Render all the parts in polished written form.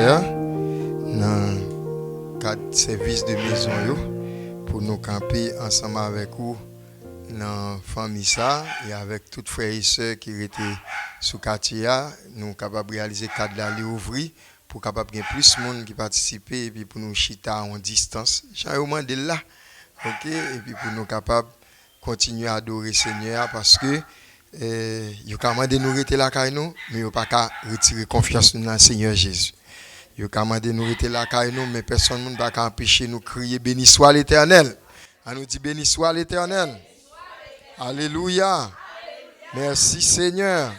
frères dans le cadre de service de maison pour nous camper ensemble avec vous dans la famille ça et avec toutes frères et sœurs qui étaient sous quartier, nous sommes capables de réaliser le cadre de la ouvrir pour capable de plus de monde qui participe et puis pour nous chita en distance. J'ai demandé là, ok, et puis pour nous capables continuer à adorer le Seigneur parce que il a commandé nous rester là avec nous, mais il n'a pas retirer confiance dans le Seigneur Jésus. Il a commandé nous rester là avec nous, mais personne ne va empêcher nous crier béni soit l'Éternel. On nous dit béni soit l'Éternel. Alléluia. Merci Seigneur.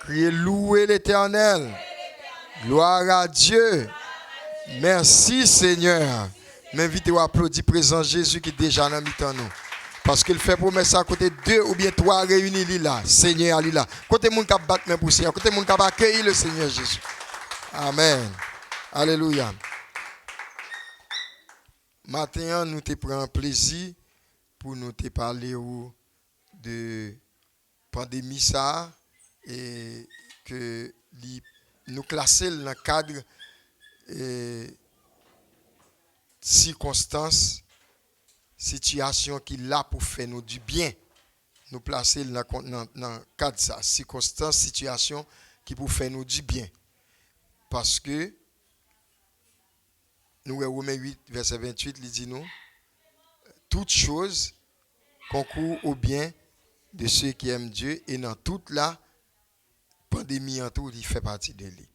Criez louer l'Éternel. Gloire à Dieu. Merci Seigneur. M'invitez à applaudir présent Jésus qui est déjà dans mi-temps nous. Parce qu'il fait promesse à côté deux ou bien trois réunis là. Seigneur Ali là. Côté moun qui battre mes poussières, côté moun qui accueillir le Seigneur Jésus. Amen. Alléluia. Maintenant, nous te prenons plaisir pour nous te parler de pandémie ça et que nous classer dans le cadre circonstances, situation qui là pour faire nous du bien. Nous placer dans le cadre de ça, circonstances, situation qui pour faire nous du bien. Parce que nous, Romains 8, verset 28, il dit nous, toutes choses concourent au bien de ceux qui aiment Dieu et dans toute la pandémie en tout, il fait partie de lui.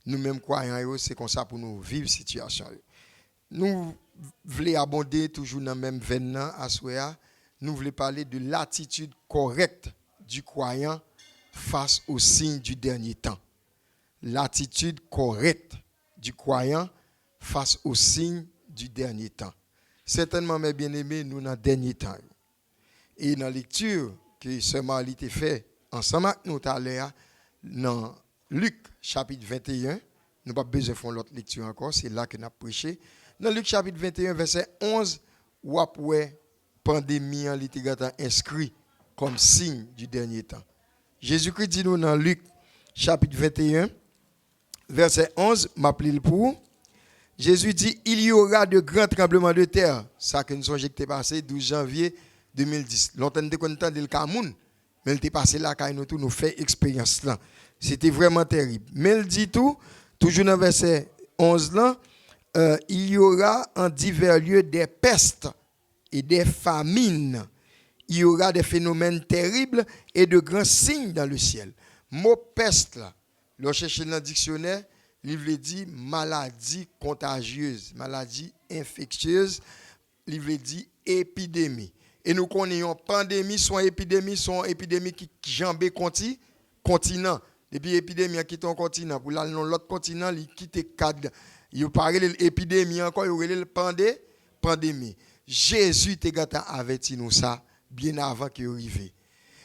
Nous-mêmes croyants, c'est comme ça pour nous vivre cette situation. Nous voulons abonder toujours dans le même venin à Soya. Nous voulons parler de l'attitude correcte du croyant face aux signes du dernier temps. L'attitude correcte du croyant face aux signes du dernier temps. Certainement, mes bien-aimés, nous dans le dernier temps. Et dans la lecture que ce Marli a fait ensemble avec nous tout à l'heure, dans Luc chapitre 21, nous n'avons pas besoin de faire l'autre lecture encore, c'est là que nous avons prêché. Dans Luc chapitre 21, verset 11, où après pandémie, il est inscrit comme signe du dernier temps. Jésus-Christ dit nous dans Luc chapitre 21, verset 11, m'appelle pour. Jésus dit, il y aura de grands tremblements de terre. Ça que nous sommes passé 12 janvier 2010. Longtemps de content de le Cameroun, mais il était passé là quand nous fait expérience là. C'était vraiment terrible. Mais il dit tout, toujours dans verset 11 là, il y aura en divers lieux des pestes et des famines. Il y aura des phénomènes terribles et de grands signes dans le ciel. Mot peste là, l'on cherche dans le dictionnaire, il veut dire maladie contagieuse, maladie infectieuse, il veut dire épidémie. Et nous connaissons pandémie, son épidémie qui jambe continent. Depuis l'épidémie qui quitte un continent, pour aller dans l'autre continent, il quitte le cadre. Il parle de l'épidémie encore, il y a le pandémie. Jésus t'a averti nous ça bien avant qu'il arrive.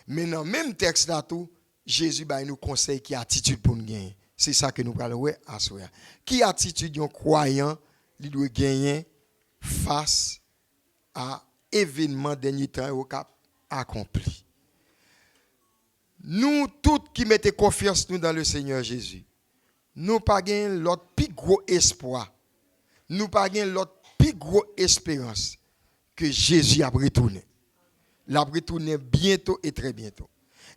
Mais dans le même texte là tout, Jésus nous conseille qui attitude pour nous gagner. C'est ça que nous parlons à soi. Qui attitude un croyant, il doit gagner face à événement dernier temps au cap accompli. Nous tous qui mettons confiance nous dans le Seigneur Jésus, nous pas gagner l'autre plus gros espoir. Nous pas gagner l'autre plus gros espérance que Jésus a retourné. Il a retourné bientôt et très bientôt.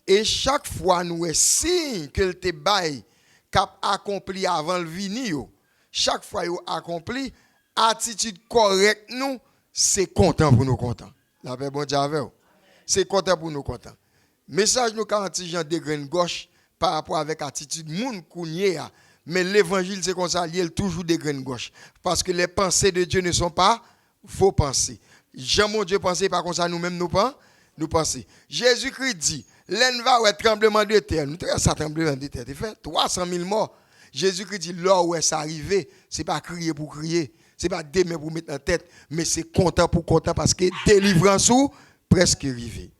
Et chaque fois nous est signe que te bail cap accompli avant le venir. Chaque fois il accompli, attitude correcte nous, c'est content pour nous content. La paix bon Dieu avec vous. C'est content pour nous content. Message nous 40 gens de graine gauche par rapport avec attitude moun kounye a. Mais l'évangile c'est comme ça, il y a toujours des graines gauche parce que les pensées de Dieu ne sont pas vos pensées. Jean mon Dieu pensait pas comme ça nous-mêmes nous pensons. Jésus-Christ dit, l'en va ou tremblement de terre. Nous très ça tremblement de terre, il fait 300 000 morts. Jésus-Christ dit là où est arrivé, c'est pas crier pour crier. C'est pas demain pour mettre en tête, mais c'est content pour content parce que délivrance ou presque arrivé.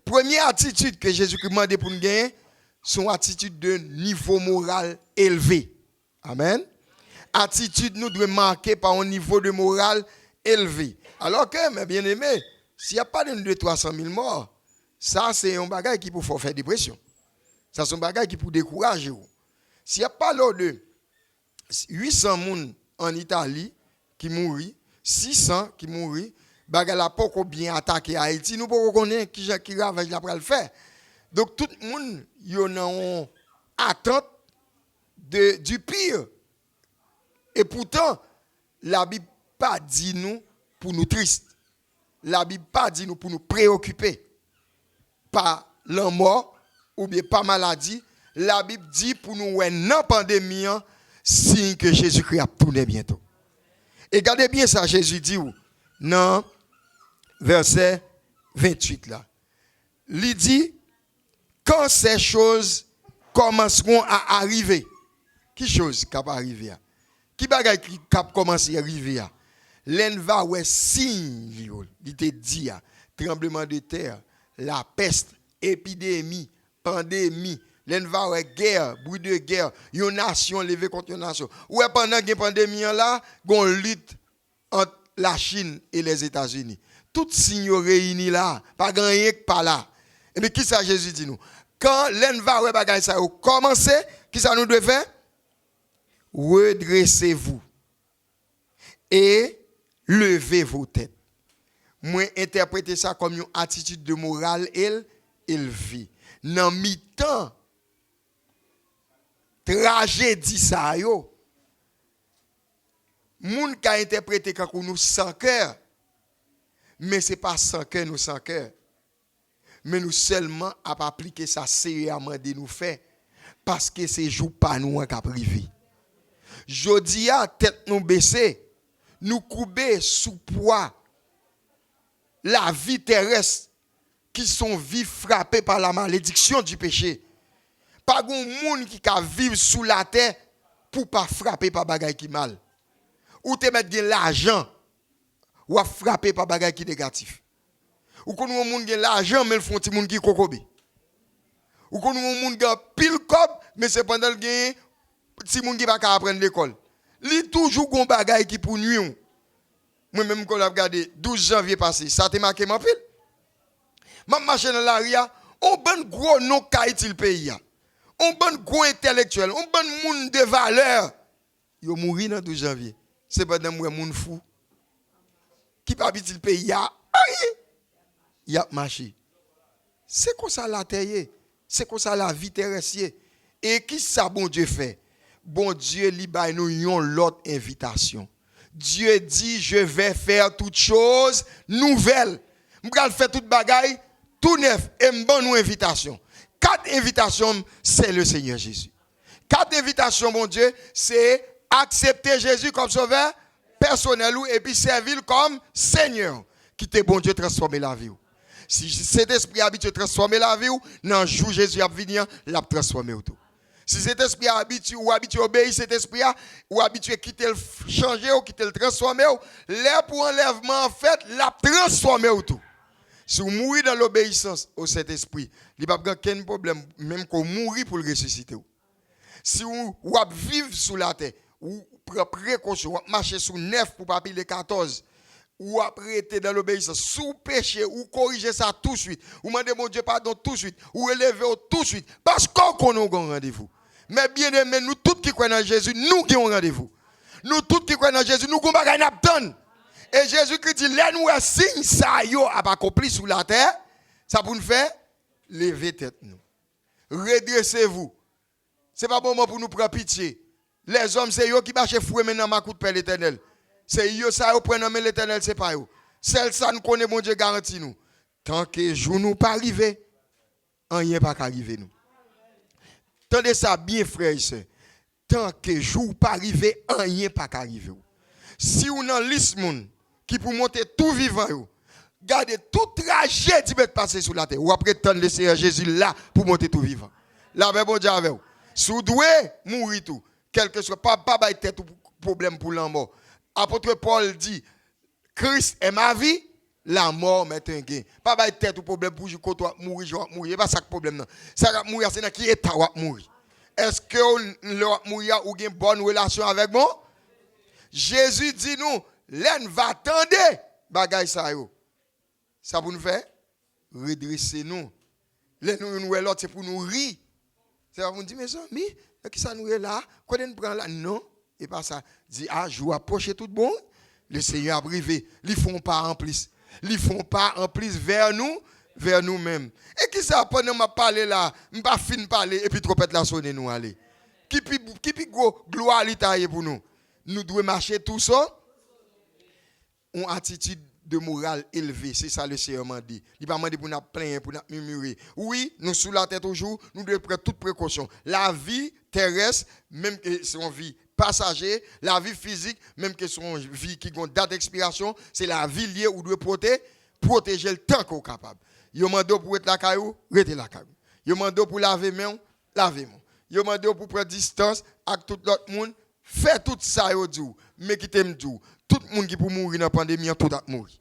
Première attitude que Jésus-Christ m'a demandé pour nous gagner, son attitude de niveau moral élevé. Amen. Attitude nous doit marquer par un niveau de morale élevé. Alors que, mes bien-aimés, s'il n'y a pas de 300 000 morts, ça c'est un bagage qui peut faire dépression. Ça c'est un bagage qui peut décourager. S'il n'y a pas l'ordre de 800 moun en Italie qui mourir, 600 qui mourir, bagay la pas bien attaqué Haïti, nous pas connaître qui ravage la pral faire. Donc tout le monde yo nan attente du pire. Et pourtant la Bible pas dit nous pour nous tristes. La Bible pas dit nous pour nous préoccuper par la mort ou bien par maladie. La Bible dit pour nous ouais dans pandémie signe que Jésus-Christ a tourné bientôt. Et regardez bien ça, Jésus dit où dans verset 28 là. Il dit quand ces choses commenceront à arriver. Qui chose qui va arriver? Qui bagay qui commence à arriver? L'en va ouais signe, il te dit tremblement de terre, la peste, épidémie, pandémie, l'en va ouais guerre, bruit de guerre, une nation levée contre une nation. Ouais pendant que pandémie là, gon lutte entre la Chine et les États-Unis. Tout signe réunis là, pas grand rien que pas là. Et mais qui ça Jésus dit nous? Quand l'en va ouais bagay ça commencer, qui ça nous doit faire? Redressez-vous et levez vos têtes. Moi interpréter ça comme une attitude de morale élevée. Dans mi-temps tragédie ça yo. Moun ka interpréter quand nous sans cœur. Mais c'est pas sans cœur nous sans cœur. Mais nous seulement à appliquer ça sérieusement de nous faire parce que c'est jour pas nous en privé. Jodi a tête nous baisser, nous couper sous poids la vie terrestre qui sont vies frappées par la malédiction du péché. Pas grand monde qui ka vivre sous la terre pour pas frapper par bagay qui mal. Ou te mettre de l'argent ou frapper par bagay qui négatif. Ou qu'on nous monde gen l'argent mais le font ti monde qui kokobé. Ou qu'on nous monde gen pile cob mais c'est pendant le gain si moun qui va apprendre l'école. Li toujours gon bagay qui pour nuire. Moi même quand j'ai regardé 12 janvier passé, ça te marqué mon pile. M'a marché dans la ria, on bon gros non kaïti le pays. On bon gros intellectuel, on bon moun de valeur. Yo mouri dans 12 janvier. C'est pas d'un moun fou qui pas habite le pays y a marché. C'est comme ça la terre, c'est comme ça la vie terrestre. Et qui ça bon Dieu fait? Bon Dieu li bay nous yon l'autre invitation. Dieu dit je vais faire toutes choses nouvelles. M'gal faire toute bagaille tout neuf et m'ban nous invitation. 4 invitations c'est le Seigneur Jésus. 4 invitations mon Dieu c'est accepter Jésus comme sauveur personnel et puis servir comme Seigneur qui te bon Dieu transformer la vie. Si cet esprit habitué transformer la vie dans jour Jésus a venir l'a transformer tout. Si cet esprit habitué ou habitué obéir cet esprit ou habitué quitter le changer ou quitter le transformer l'air pour enlèvement en fait l'a transformer tout. Si vous mourrez dans l'obéissance au Saint-Esprit, il n'y a pas aucun problème même qu'on mourir pour le ressusciter. Si vous vivez sous la terre ou prendre précaution, ou marcher sous 9 pour pas piler 14 ou après être dans l'obéissance, sous péché, ou corriger ça tout de suite, ou demander mon Dieu pardon tout de suite, ou élever tout de suite, parce qu'on a un rendez-vous. Mais bien aimé, nous tous qui croyons en Jésus, nous qui avons un rendez-vous. Nous tous qui croyons en Jésus, nous avons un rendez-vous. Et Jésus-Christ dit, là nous signe ça yo a accompli sur la terre, ça pour nous faire lever tête nous. Redressez-vous. C'est pas bon moment pour nous prendre pitié. Les hommes c'est eux qui marchent fouet maintenant ma coup de pelle l'Éternel. C'est eux ça yo prennent mais l'Éternel c'est pas eux. Celle ça nous connaît mon Dieu garantit nous. Tant que jour nous pas arriver, rien pas arriver nous. Tendez ça bien frères et sœurs. Tant que jour pas arriver, rien pas arriver. Si on a liste moun qui pour monter tout vivant yo, gardez tout tragédie qui passer sur la terre ou après tendre le Seigneur Jésus là pour monter tout vivant. Là ben bon Dieu avec vous. Si vous devez mourir tout, quelque chose pas tête problème pour la mort. Apôtre Paul dit Christ est ma vie, la mort m'est un gain. Pas tête problème pour mourir, je vais mourir, pas ça le problème non. Ça va mourir c'est dans qui état va mourir. Est-ce que le mourir ou une bonne relation avec moi? Jésus dit nous, l'en va attendre bagay ça yo. Ça pour nous faire redresser nous. L'en nous l'autre c'est pour nous rire. C'est pour nous dire mes amis, qui ça nous est là, qu'on nous prend là non, Et pas ça. Dit, je vais approcher tout bon. Le Seigneur a privé. Ils font pas en plus. Ils font pas en plus vers nous-mêmes. Et qui ça, pendant que je parle là, je ne pas fin de parler, et puis trompette la sonne nous aller. Qui puis gloire l'Italie pour nous? Nous devons marcher tout ça. Une attitude de morale élevée, c'est ça le Seigneur m'a dit. Il va demander pour nous plaindre, pour nous murmurer. Oui, nous sous la tête toujours, nous devons prendre toutes précautions. La vie terrestre, même que son vie passager, la vie physique, même que son vie qui a une date d'expiration, c'est la vie liée où nous devons protéger le temps qu'on est capable. Il demande pour être la caillou, rester la caillou. Il demande pour laver main, laver main. Il demande pour prendre distance avec tout l'autre monde, fait tout ça yo dit, mais qui t'aime dit. Tout le monde qui peut mourir dans la pandémie, tout a mouru.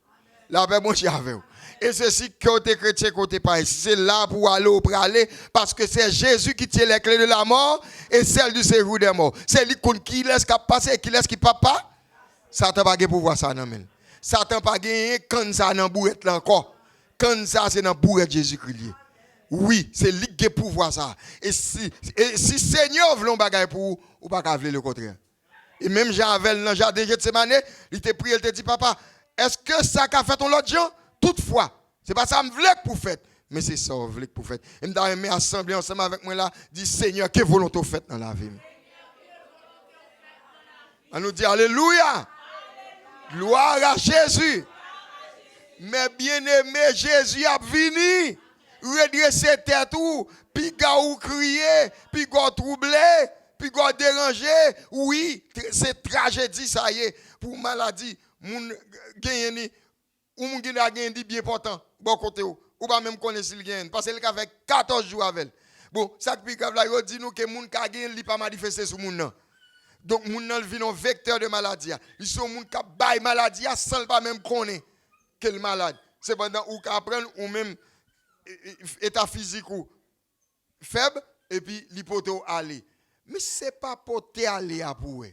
La paix, mon cher avec vous. Et ceci, côté chrétien, côté païen, c'est là pour aller, parce que c'est Jésus qui tient les clés de la mort et celle du séjour des morts. C'est lui qui laisse passer, qui laisse qui papa. Satan n'a pas pouvoir ça, non, mais. Satan n'a pas gagné quand ça dans bourrette là encore. Quand ça, c'est dans bourrette Jésus-Christ. Oui, c'est lui qui a pouvoir ça. Et si Seigneur veut un bagage pour vous, ou pas qu'à le contraire. Et même Jean-Avel, dans le jardin de Gethsemane, il t'a prié, il t'a dit, papa, est-ce que ça qu'a fait ton l'autre gens? Toutefois, c'est pas ça que je voulais pour faire, mais c'est ça que je voulais pour faire. Et je vais assembler ensemble avec moi là, dit Seigneur, que volonté fait dans la vie. On nous dit Alléluia. Gloire à Jésus. Mais bien-aimé, Jésus a venu, redresser tête ou, puis gaou crier, puis gaou troubler. Puis God déranger, oui, c'est tragédie ça y est pour maladie, moun gagne ou moun gagne bien important, bon côté ou pas même connaître s'il gagne parce qu'il a fait 14 jours avec. Bon, ça puis grave là, il dit nous que moun ka gagne li pas manifester sur moun nan. Donc moun nan vient un vecteur de maladie. Ils sont moun ka bail maladie sans pas même connaître quel malade. C'est pendant ou ka prendre ou même état physique ou faible et puis l'hypothèse aller. Mais ce n'est pas pour te aller à pour.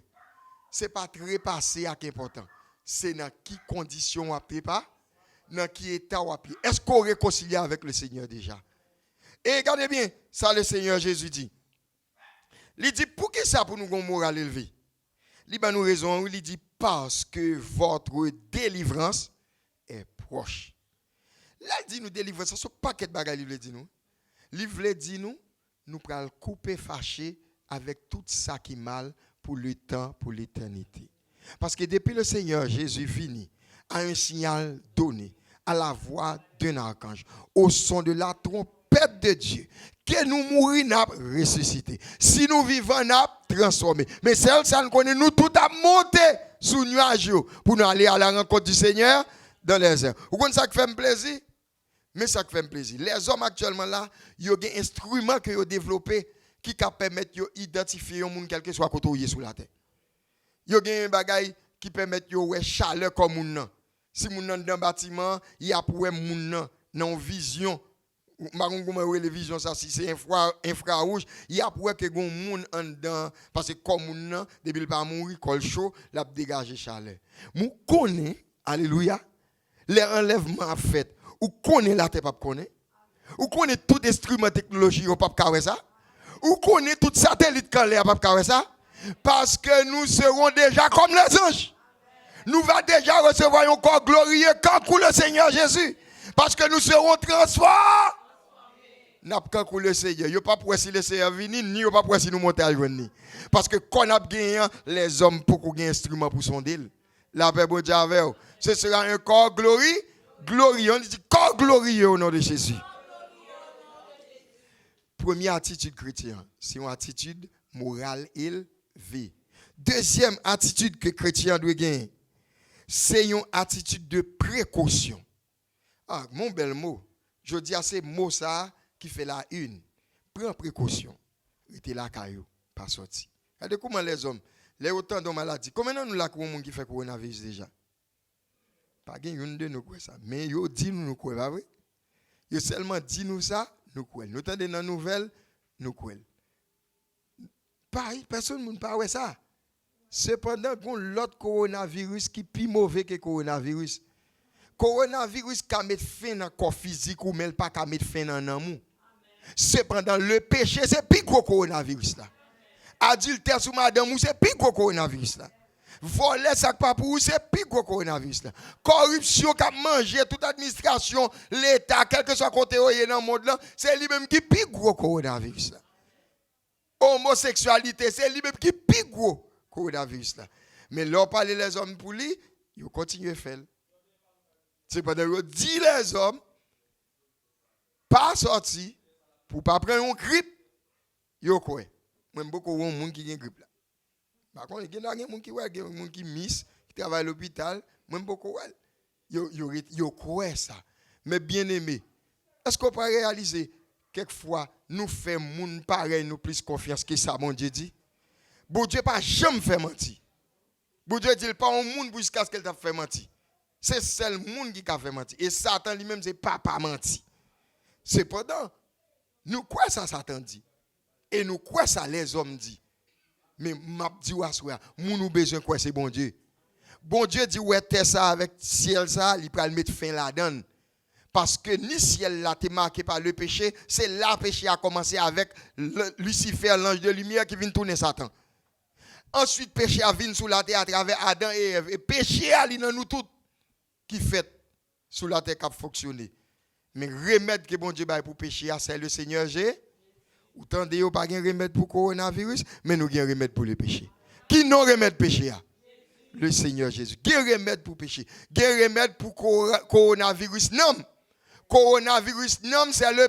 Ce n'est pas très passé à qui important. C'est dans quelle condition on peut pas, dans quel état on peut. Est-ce qu'on réconcilie avec le Seigneur déjà? Et regardez bien, ça le Seigneur Jésus dit. Il dit, pour qui ça pour nous avons moral élevé? Il dit, nous raison, il dit, parce que votre délivrance est proche. Là, il dit, nous délivrance, ce n'est pas quel bagage il dit nous. Il veut dire nous prenons couper fâché avec tout ça qui est mal pour le temps, pour l'éternité. Parce que depuis le Seigneur Jésus venu, à un signal donné, à la voix d'un archange, au son de la trompette de Dieu, que nous mourons, n'a ressuscité. Si nous vivons, n'a transformé. Mais celle ça nous connaît, nous tout à monter sous nuage pour nous aller à la rencontre du Seigneur dans les airs. Vous comprenez ça qui fait un plaisir? Mais ça qui fait un plaisir. Les hommes actuellement là, ils ont des instruments qu'ils ont développés qui permettent d'identifier un monde quel que soit côté sur la terre. Il y a des bagailles qui permettent de voir chaleur comme moun. Si moun nan dans bâtiment, il y a pour moun nan vision. Marongou les visions ça si c'est infrarouge, il y a pour que gon moun en dedans parce que comme moun nan depuis pas mourir col chaud, l'a dégager chaleur. Mou connaît, alléluia, les enlèvements fait. Ou connaît la terre pas connaît. Ou connaît tout instrument technologie au pas carré ça. Ou connaît tout satellite quand l'air pas carré ça. Parce que nous serons déjà comme les anges. Nous va déjà recevoir un corps glorieux quand le Seigneur Jésus. Parce que nous serons transformés. N'a pas quand le Seigneur. Il n'y a pas pour si le Seigneur vient, ni pas pour si nous montons à joindre. Parce que quand on a gagné, les hommes pour qu'on ait un instrument pour son deal. La paix bon Dieu avec vous. Ce sera un corps glorieux. Glorieux. On dit corps glorieux au nom de Jésus. Première attitude chrétienne, c'est une attitude morale élevée. Deuxième attitude que chrétien doit gagner, c'est une attitude de précaution. Ah, mon bel mot. Je dis à ces mots ça qui fait la une. Prends précaution. Restez là, caillou, pas sorti. Regardez comment les hommes, les autant de maladies. Combien nous avons monde qui fait coronavirus déjà? Pas une de nous quoi ça. Mais yo dit nous quoi, pas vrai? Yo seulement dit nous ça. Nous croyons. Nous entendons dans la nouvelle, nous croyons. Pareil, personne ne parle de ça. Cependant, il y a l'autre coronavirus qui est plus mauvais que le coronavirus. Le coronavirus qui met fin dans le corps physique ou même pas qui met fin dans l'amour. Cependant, le péché, c'est plus gros coronavirus là. Adultère sous madame, c'est plus gros coronavirus là. Voler ça pas pour c'est plus gros coronavirus là. Corruption qui a mangé toute administration, l'État, quel que soit côté où il est dans le monde là, c'est lui-même qui plus gros coronavirus là. Homosexualité, c'est lui-même qui plus gros coronavirus là. Mais là, parler les hommes pour lui, ils continuent à faire. C'est pendant que dit les hommes, pas sorti pour pas prendre une grippe, yo quoi. Même beaucoup de gens qui ont une grippe là. Par contre, il y a des gens qui miss, qui travaillent à l'hôpital, même beaucoup yo quoi ça. Mais bien aimé, est-ce qu'on peut réaliser quelquefois nous faisons moun pareil nous plus confiance que ça mon Dieu dit? Bon Dieu pas jamais fait mentir. Bon Dieu dit pas un monde jusqu'à ce qu'elle t'a fait mentir. C'est seul monde qui a fait mentir et Satan lui-même c'est pas menti. Cependant, nous quoi ça Satan dit et nous quoi ça les hommes dit. Mais m'a dit ouassoua, nous besoin quoi c'est bon Dieu. Bon Dieu dit ouais terre ça avec ciel ça, il va le mettre fin là-dedans. Parce que ni ciel là t'est marqué par le péché, c'est là le péché a commencé avec Lucifer, l'ange de lumière qui vient tourner Satan. Ensuite péché a venu sous la terre à travers Adam et Ève et péché a dans nous tous qui fait sous la terre qui a fonctionné. Mais remède que bon Dieu bail pour péché c'est le Seigneur Jésus. Ou tendez yo pas gen remède pour coronavirus, mais nous gen remède pour le péché. Qui non remède péché a? Le Seigneur Jésus. Gen remède pour péché. Gen remède pour coronavirus non. Coronavirus non c'est le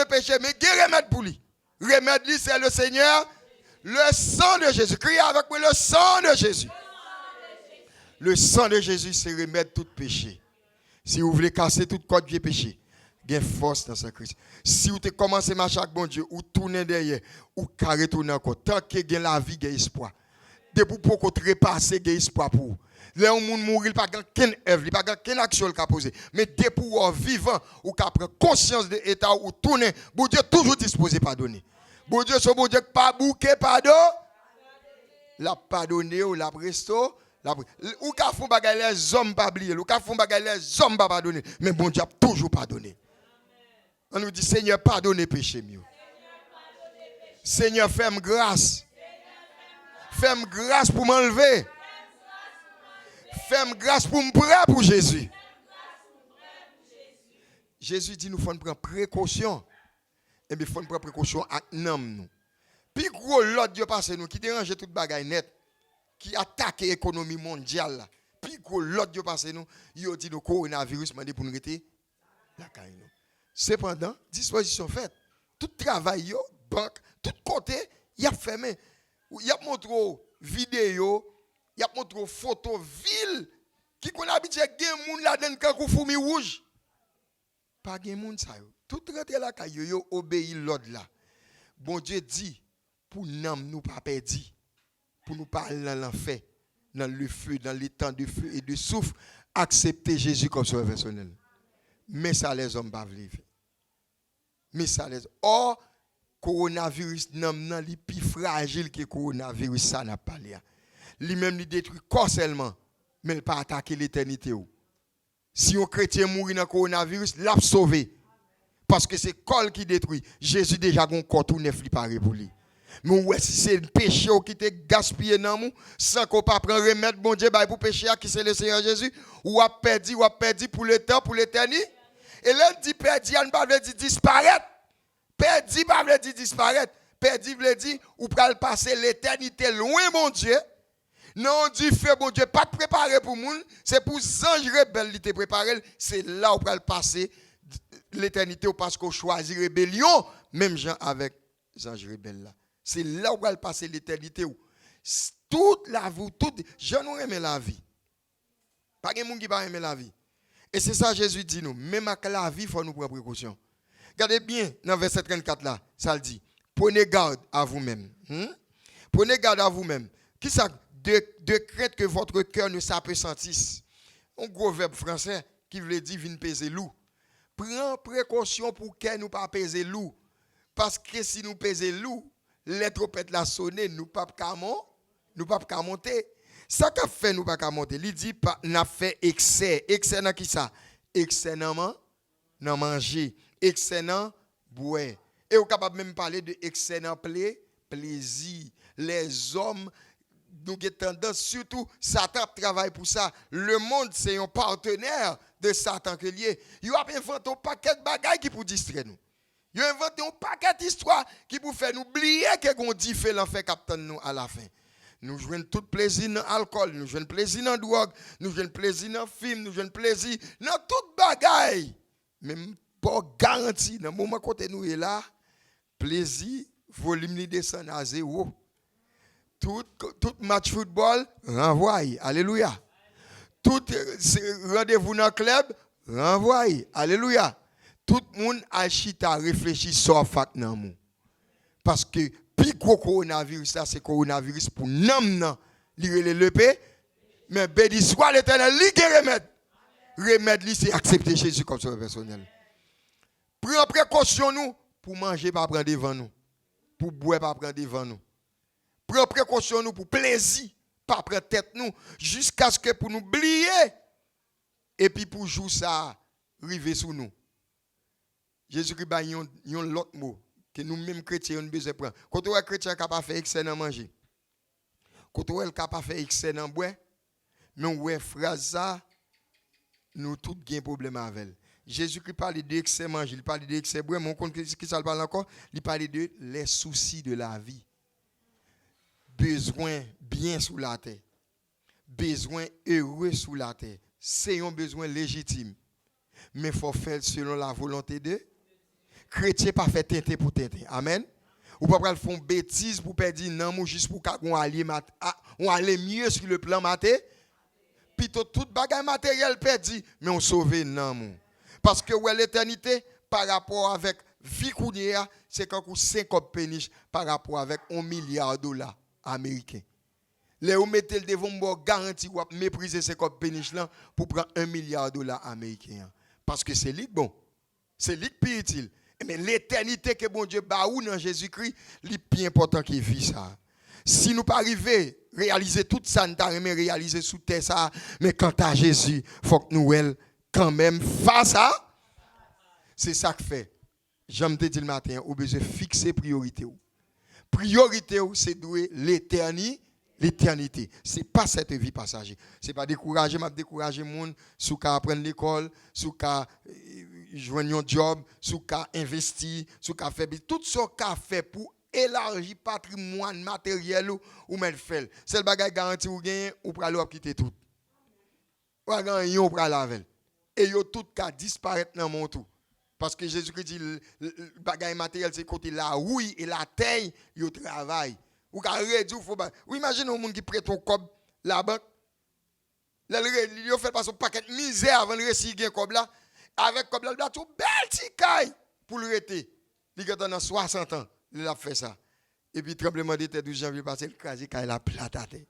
péché mais gen remède pour lui. Remède lui c'est le Seigneur, le sang de Jésus. Criez avec moi le sang de Jésus. Le sang de Jésus c'est remède tout péché. Si vous voulez casser tout code de péché, gain force dans ce Christ. Si vous te commencez à marcher avec bon Dieu, ou tourner derrière, ou carré tourner encore, tant que gain la vie, gain espoir. Depuis pour qu'on trépasser, gain espoir pour vous. Là, on monde mourir, pas qu'une œuvre, pas qu'une action qu'a posé. Mais depuis pour vivant, ou qu'a prendre conscience de l'état, ou tourner, bon Dieu toujours disposé à pardonner. Bon Dieu, c'est bon Dieu pas bouquet, pardon. La pardonner ou la presto. Ou qu'a font bagaille les hommes pas oublier, ou qu'a font bagaille les hommes pas pardonner. Mais bon Dieu a toujours pardonné. On nous dit, Seigneur, pardonnez péché mieux. Seigneur, fais-moi grâce. Fais-moi grâce pour m'enlever. Fais-moi grâce pour me prendre pour Jésus. Jésus dit, nous faut prendre précaution. Et bien, il faut prendre précaution avec nous. Puis, gros, l'autre Dieu passe nous, qui dérange toute bagaille net, qui attaque l'économie mondiale. Puis, gros, l'autre Dieu passe nous, il dit, le coronavirus m'a dit pour nous arrêter la caille. Cependant, disposition faite. Tout travail, banque, tout côté, il y a fermé. Il y a montré vidéo, il y a montré photo ville qui qu'on habitué gen moun la den kan fourmi rouge. Pas gen moun ça yo. Tout rentre la caillou yo obéit l'ordre là. Bon Dieu dit pour nous pas perdre, pour nous pas aller dans l'enfer, dans le feu, dans les temps de feu et de souffle, accepter Jésus comme sauveur personnel. Mais ça les hommes pas vivre. Mais ça les or coronavirus nan li plus fragile que coronavirus ça n'a pas l'air. Lui même il détruit corps seulement mais il pas attaquer l'éternité. Si un chrétien mourit dans coronavirus, l'a sauvé parce que c'est corps qui détruit. Jésus déjà un corps tout neuf li paré pour lui. Mais ouais si c'est le péché qui te gaspillé dans nous sans qu'on pas prendre remède bon Dieu pour péché qui c'est le Seigneur Jésus ou a perdu pour le temps pour l'éternité. Et là, dit perdu, on ne pas dire disparaître. Perdu, pas veut dire disparaître. Perdu veut dire ou pral passer l'éternité loin, mon Dieu. Non, du feu, mon Dieu, pas préparé pour moun. C'est pour anges rebelles qui te préparé. C'est là où pral passer l'éternité parce qu'on choisit rébellion. Même gens avec les anges rebelles là. C'est là où pral passer l'éternité. Toute la vie, toute, je nous aime la vie. Pas de monde qui va aimer la vie. Et c'est ça Jésus dit nous. Même avec la vie, il faut nous prendre précaution. Regardez bien dans verset 34 là, ça le dit. Prenez garde à vous-même. Prenez garde à vous-même. Qui ça? De crainte que votre cœur ne s'appesantisse. Un gros verbe français qui veut dire vin peser loup. Prends précaution pour que nous pas peser loup. Parce que si nous peser loup, les trompettes la sonner, nous pas monter. Ça qu'a fait nous pas monter. Il dit pas n'a fait excès. Excès dans qui ça? Excès dans manger, excès dans boire. Et on capable même parler de excès dans plaisir. les hommes, nous avons tendance, surtout, Satan travaille pour ça. Le monde, c'est un partenaire de Satan que lié. Il a inventé un paquet de bagailles qui pour distraire nous. Il a inventé un paquet d'histoires qui pour faire nous oublier que qu'on dit fait l'enfer captain nous à la fin. Nous jouons tout plaisir dans l'alcool, nous jouons plaisir dans la drogue, nous jouons plaisir dans le film, nous jouons plaisir dans toute bagaille. Même pas garanti, dans le moment où nous est là, plaisir, volume descend à zéro. Tout match football, renvoie. Alléluia. Tout rendez-vous dans le club, renvoie. Alléluia. Tout le monde a chita réfléchi sur fac nan mou. Parce que puis gros coronavirus ça c'est coronavirus pour nam lire le paix mais béni soit l'Éternel li gen remède. Remède li c'est accepter Jésus comme sauveur personnel. Prends précaution nous pour manger pas prendre devant nous. Pour boire pas prendre devant nous. Prends précaution nous pour plaisir pas prendre tête nous jusqu'à ce que pour nous oublier et puis pour jouer ça arriver sous nous. Jésus-Christ a un autre mot que nous-mêmes chrétiens avons besoin de prendre. Quand on est chrétien capable de faire excès dans manger, quand on est capable de faire excès dans boire, mais on voit phrase ça, nous tous avons un problème avec elle. Jésus-Christ parle d'excès manger, il parle d'excès boire, mais on compte qui ça parle encore, il parle de les soucis de la vie. Besoin bien sous la terre. Besoin heureux sous la terre. C'est un besoin légitime. Mais il faut faire selon la volonté de chrétien pas fait tenter pour tenter. Amen. Ou pas faire font bêtise pour perdre non juste pour qu'on aller mieux sur le plan maté. Plutôt tout bagage matériel perdu mais on sauver non. Parce que ouais l'éternité par rapport avec vie kounia c'est quand 50 péniches par rapport avec $1 milliard américains. Les ou mettez le devant moi garantie ou mépriser 50 péniches là pour prendre $1 milliard américains. Parce que c'est lui bon. C'est lui qui est utile. Mais l'éternité que bon Dieu ba ou dans Jésus-Christ, c'est plus important qu'il vit ça. Si nous pas arriver réaliser tout ça, nous t'arriver réaliser sous terre ça, mais quant à Jésus, faut que nous quand même face à c'est ça que fait. J'aime te dire le matin, ou besoin fixer priorité. Priorité c'est douer l'éternité. C'est pas cette vie passagère. C'est pas décourager monde sous qu'à apprendre l'école, sous qu'à joindre un job, sous qu'à investir, sous qu'à faire tout ce qu'a fait pour élargir patrimoine matériel ou mettre fait. C'est le bagage garanti ou gain ou pour aller quitter tout. Ou gagner ou pour aller et yo tout qu'à disparaître dans mon tout. Parce que Jésus-Christ dit le bagage matériel c'est côté la rouille et la terre, yo travail. Ou ka réduire faut pas. Ou imagine un monde qui prête ton cob la banque. Il fait pas son paquet de misère avant de réussir gain cob là. Avec cob là, il a tout bel petit caille pour le rester. Il a dans 60 ans, il a fait ça. Et puis tremblement de terre 12 janvier passé, le crasé caille la plate à terre.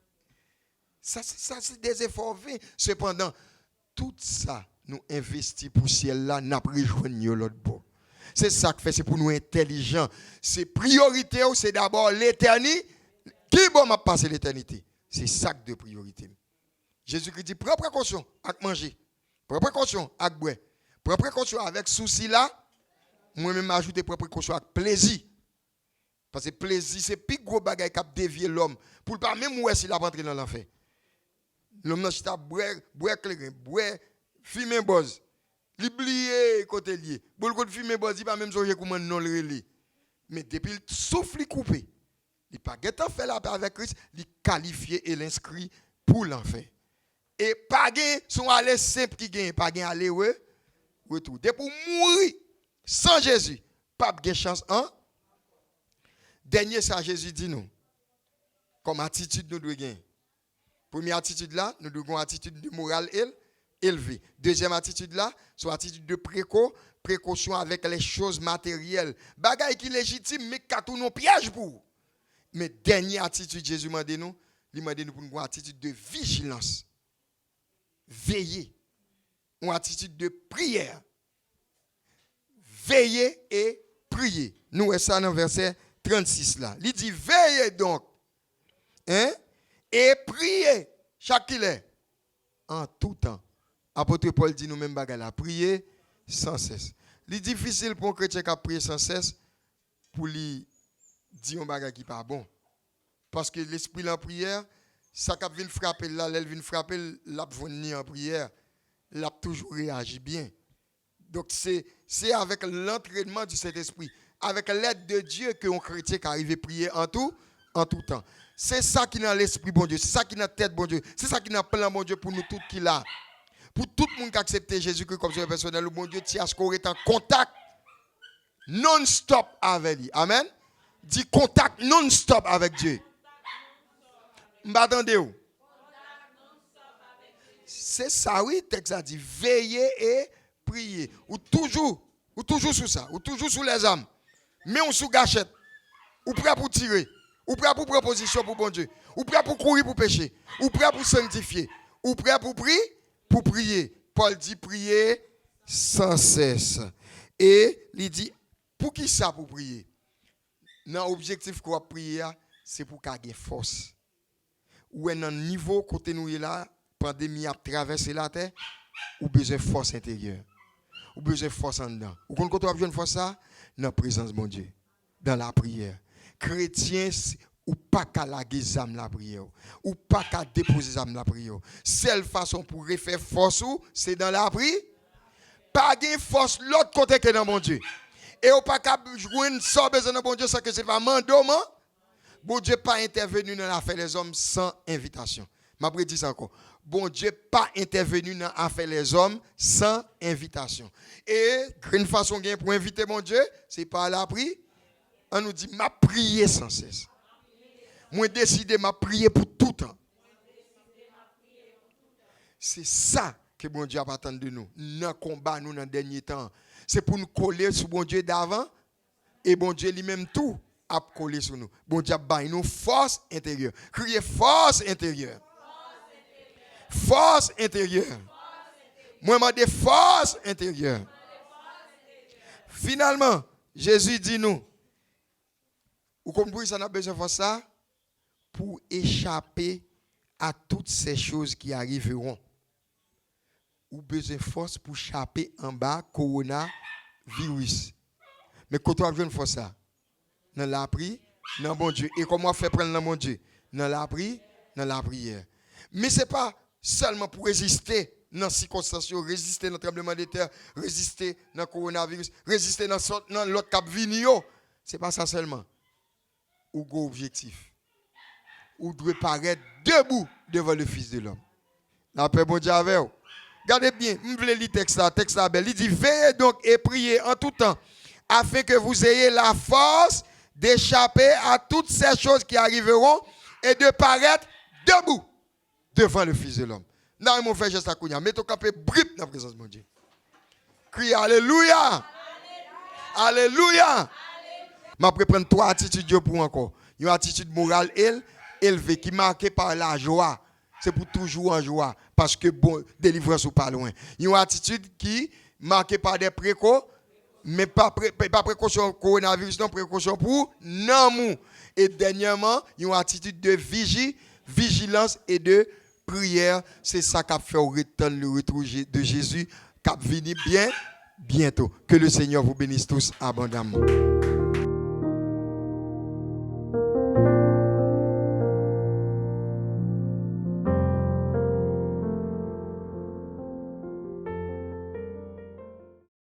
Ça c'est des efforts vains. Cependant, tout ça nous investit pour ciel là, n'a pas rejoindre l'autre bord. C'est ça que fait, c'est pour nous intelligents. C'est priorité, c'est d'abord l'éternité. Qui bon m'a passé l'éternité? C'est ça de priorité. Jésus-Christ dit, prends précaution avec manger. Prends précaution avec boire. Prends précaution avec souci là. Moi-même, ajouter prends précaution avec plaisir. Parce que plaisir, c'est plus gros bagage qui a dévié l'homme. Pour ne pas même où est-ce qu'il a rentré dans l'enfer. L'homme n'a pas boire clair, boire, fumer buzz. L'oublier côté lié. Bon le côté fumer buzz, il pas même songer comment non le relé. Mais depuis le souffle coupé, il pas guettant fait la paix avec Christ, il qualifié et l'inscrit pour l'enfer. Et pas gain son aller simple qui gagne, pas gain aller retour. Dès pour mourir sans Jésus, pas de chance hein. Dernier ça Jésus dit nous. Comme attitude nous devons gagner. Première attitude là, nous devons avoir attitude de morale élevée. Deuxième attitude là, c'est attitude de précaution avec les choses matérielles. Bagaille qui légitime mais qui a tout nos pièges pour. Mais dernière attitude Jésus m'a dit nous, il m'a dit nous pour une attitude de vigilance. Veiller. Une attitude de prière. Veiller et prier. Nous voyons ça dans verset 36 là. Il dit veillez donc. Hein? Et priez chaque qu'il est en tout temps. Apôtre Paul dit nous même bagarre prier sans cesse. C'est difficile pour un chrétien qui prier sans cesse pour lui dire un bagage qui pas bon. Parce que l'esprit en prière, ça qui vient frapper là, elle vient frapper, l'a venir en prière, l'a toujours réagi bien. Donc c'est avec l'entraînement du Saint-Esprit, avec l'aide de Dieu que un chrétien qui arrive à prier en tout temps. C'est ça qui est dans l'esprit bon Dieu, c'est ça qui est dans la tête bon Dieu, c'est ça qui est dans le plan bon Dieu pour nous tous qui là. Pour tout le monde qui a accepté Jésus-Christ comme sauveur personnel, le bon Dieu tient à ce qu'on est en contact non-stop avec lui. Amen. Dit contact non-stop avec Dieu. M'attendez-vous? C'est ça, oui, le texte a dit veiller et prier. Ou toujours sous ça, ou toujours sous les âmes. Mais on sous gâchette. Ou prêt pour tirer. Ou prêt pour proposition pour bon Dieu. Ou prêt pour courir pour pécher. Ou prêt pour sanctifier. Ou prêt pour prier. Paul dit prier sans cesse. Et il dit, pour qui ça pour prier? Non, l'objectif qu'on va prier, c'est pour qu'il y ait force. Ou est dans le niveau côté nous là, pandémie a traversé la terre, ou besoin de force intérieure. Ou besoin de force en dedans. Ou quand on a besoin de force ça, dans la présence de mon Dieu, dans la prière. Chrétien, ou pas qu'à la âme la prière, ou pas qu'à déposer âme la prière. Seule façon pour refaire force, c'est dans la prière. Pas de force l'autre côté que dans mon Dieu. Et ou pas qu'à jouer une sorte besoin de mon Dieu, ça que c'est pas mandement. Bon Dieu pas intervenu dans l'affaire des hommes sans invitation. M'a dit ça encore. Bon Dieu pas intervenu dans l'affaire des hommes sans invitation. Et une façon pour inviter mon Dieu, c'est par la prière. On nous dit m'a prié sans cesse. Moi décidé m'a prié pour tout temps. C'est ça que bon Dieu a attendu de nous. Dans le combat nous dans le dernier temps. C'est pour nous coller sur bon Dieu d'avant et bon Dieu lui-même tout a collé sur nous. Bon Dieu a nous force intérieure. Criez force intérieure. Force intérieure. Moi je demande force intérieure. Finalement, Jésus dit nous, vous comprenez ça, on a besoin de faire ça pour échapper à toutes ces choses qui arriveront. Ou besoin de force pour échapper en bas coronavirus. Mais quand on a besoin de force ça, dans la prière, dans bon Dieu. Et comment on fait prendre dans mon Dieu? Dans la prière, dans la prière. Mais ce n'est pas seulement pour résister dans les circonstances, résister dans le tremblement de terre, résister dans le coronavirus, résister dans l'autre cap vigno. Ce n'est pas ça seulement. Ou gros objectif. Ou doit paraître debout devant le Fils de l'homme. La paix, bon Dieu avec vous. Regardez bien, je vais lire le texte là belle. Il dit, veillez donc et priez en tout temps, afin que vous ayez la force d'échapper à toutes ces choses qui arriveront et de paraître debout devant le Fils de l'homme. Non, mon frère, juste à Kounia, mettez-vous campé brip dans la présence de mon Dieu. Criez Alléluia. Alléluia. Je vais prendre 3 attitudes pour encore. Une attitude morale élevée qui est marquée par la joie. C'est pour toujours en joie. Parce que bon, délivrance ou pas loin. Une attitude qui est marquée par des précautions. Mais pas précaution coronavirus, non, précaution pour l'amour. Et dernièrement, une attitude de vigilance et de prière. C'est ça qui a fait le retour de Jésus, qui a venu bientôt. Que le Seigneur vous bénisse tous abondamment.